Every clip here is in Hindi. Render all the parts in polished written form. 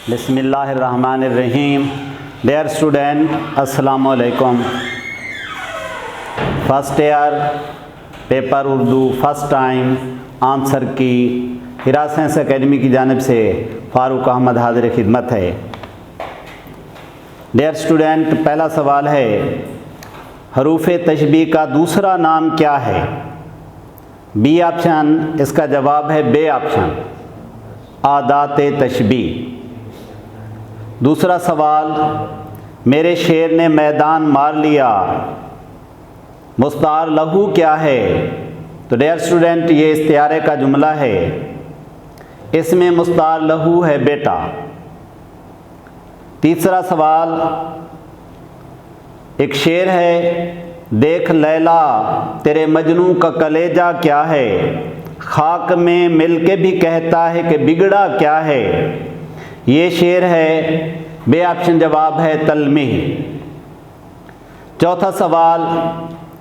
बिस्मिल्लाहिर्रहमानिर्रहीम। डियर स्टूडेंट, अस्सलाम वालेकुम। First year paper Urdu first time answer की हिरा साइंस एकेडमी की जानिब से फ़ारूक अहमद हाज़िर खिदमत है। डियर स्टूडेंट, पहला सवाल है, हरूफ तशबीह का दूसरा नाम क्या है? बी ऑप्शन इसका जवाब है, बे ऑप्शन आदात तशबीह। दूसरा सवाल, मेरे शेर ने मैदान मार लिया, मुस्तार लहू क्या है? तो डियर स्टूडेंट, ये इस्तिआरे का जुमला है, इसमें मुस्तार लहू है बेटा। तीसरा सवाल, एक शेर है, देख लैला तेरे मजनू का कलेजा क्या है? खाक में मिल के भी कहता है कि बिगड़ा क्या है? ये शेर है, बे ऑप्शन जवाब है तलमीह। चौथा सवाल,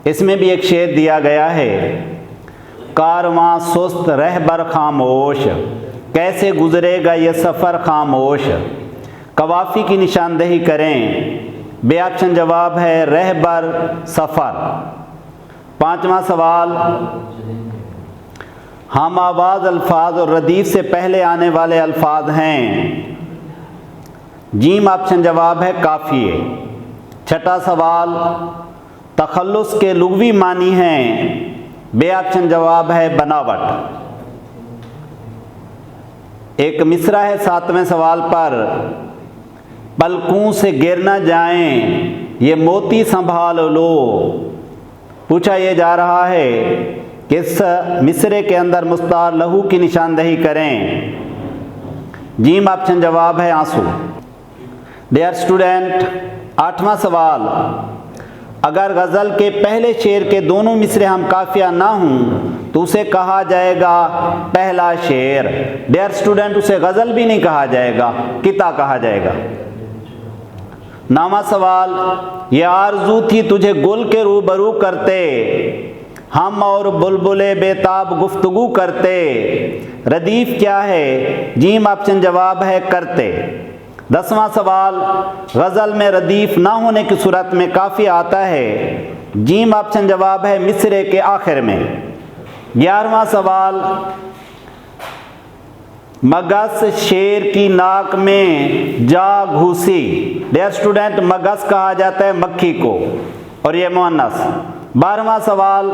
इसमें भी एक शेर दिया गया है, कारवां सुस्त रहबर खामोश, कैसे गुजरेगा ये सफ़र खामोश? कवाफी की निशानदेही करें। बे ऑप्शन जवाब है रहबर सफ़र। पांचवा सवाल, हम आवाज़ अल्फाज और रदीफ से पहले आने वाले अल्फाज हैं। जीम ऑप्शन जवाब है काफ़िए। छठा सवाल, तखल्लुस के लुग़वी मानी हैं। बे ऑप्शन जवाब है बनावट। एक मिसरा है सातवें सवाल पर, पलकों से गिर न जाएं ये मोती संभाल लो। पूछा यह जा रहा है कि इस मिसरे के अंदर मुस्तार लहू की निशानदेही करें। जीम ऑप्शन जवाब है आंसू। डियर स्टूडेंट, आठवां सवाल, अगर गज़ल के पहले शेर के दोनों मिसरे हम काफिया ना हों तो उसे कहा जाएगा पहला शेर। डियर स्टूडेंट, उसे गज़ल भी नहीं कहा जाएगा, किता कहा जाएगा। नौवां सवाल, ये आरज़ू थी तुझे गुल के रूबरू करते, हम और बुलबुले बेताब गुफ्तगू करते। रदीफ क्या है? जीम ऑप्शन जवाब है करते। 10वां सवाल, गज़ल में रदीफ ना होने की सूरत में काफ़ी आता है। जीम ऑप्शन जवाब है मिसरे के आखिर में। 11वां सवाल, मगस शेर की नाक में जा घुसी। डियर स्टूडेंट, मगस कहा जाता है मक्खी को और ये मुअन्नस। 12वां सवाल,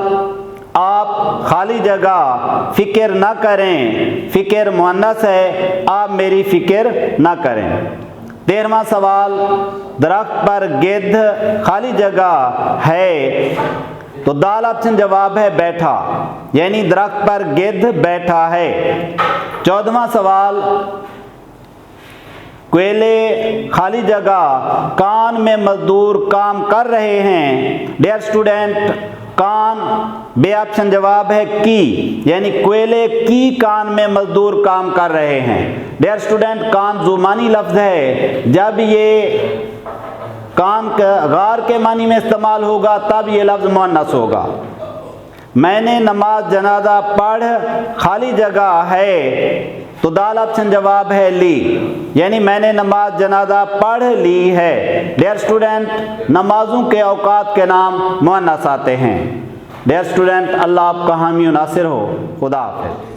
आप खाली जगह फिक्र ना करें, फिक्र मुअन्नस है, आप मेरी फिक्र ना करें। 13वां सवाल, दरख्त पर गिद्ध खाली जगह है, तो दाल ऑप्शन जवाब है बैठा, यानी दरख्त पर गिद्ध बैठा है। 14वां सवाल, कोयले खाली जगह कान में मजदूर काम कर रहे हैं। डियर स्टूडेंट, कान बे ऑप्शन जवाब है की, यानी कोयले की कान में मजदूर काम कर रहे हैं। डियर स्टूडेंट, कान जुमानी लफ्ज है, जब ये कान गार के मानी में इस्तेमाल होगा तब ये लफ्ज मुअन्नस होगा। मैंने नमाज जनाजा पढ़ खाली जगह है, तो दाल ऑप्शन जवाब है ली, यानी मैंने नमाज जनाजा पढ़ ली है। डियर स्टूडेंट, नमाजों के औकात के नाम मुअन्नस आते हैं। डियर स्टूडेंट, अल्लाह आपका हामी नासिर हो। खुदा हाफ़िज़।